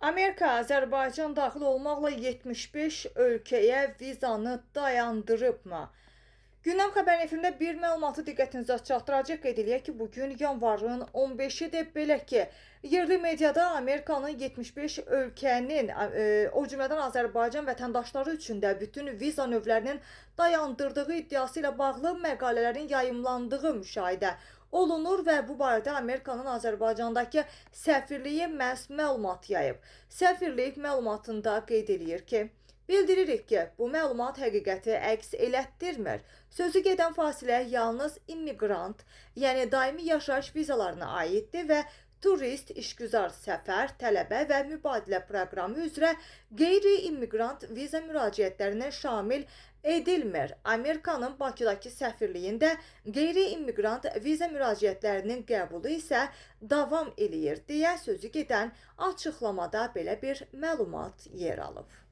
Amerika Azərbaycan daxil olmaqla 75 ölkəyə vizanı dayandırıbmı? Gündəm Xəbər efirində bir məlumatı diqqətinizə çatdıracaq. Qeyd eləyək ki, bugün yanvarın 15-idir. Belə ki, yerli mediada Amerikanın 75 ölkənin, o cümlədən Azərbaycan vətəndaşları üçün də bütün viza növlərinin dayandırdığı iddiası ilə bağlı məqalələrin yayımlandığı müşahidə olunur və bu barədə Amerikanın Azərbaycandakı səfirliyi məhz məlumat yayıb. Səfirlik məlumatında qeyd eləyir ki, bildiririk ki, bu məlumat həqiqəti əks elətdirmir. Sözü gedən fasilə yalnız immiqrant, yəni daimi yaşayış vizalarına aiddir və turist, işgüzar səfər, tələbə və mübadilə proqramı üzrə qeyri-immiqrant viza müraciətlərinə şamil edilmir. Amerikanın Bakıdakı səfirliyində qeyri-immiqrant viza müraciətlərinin qəbulu isə davam eləyir deyə sözü gedən açıqlamada belə bir məlumat yer alıb.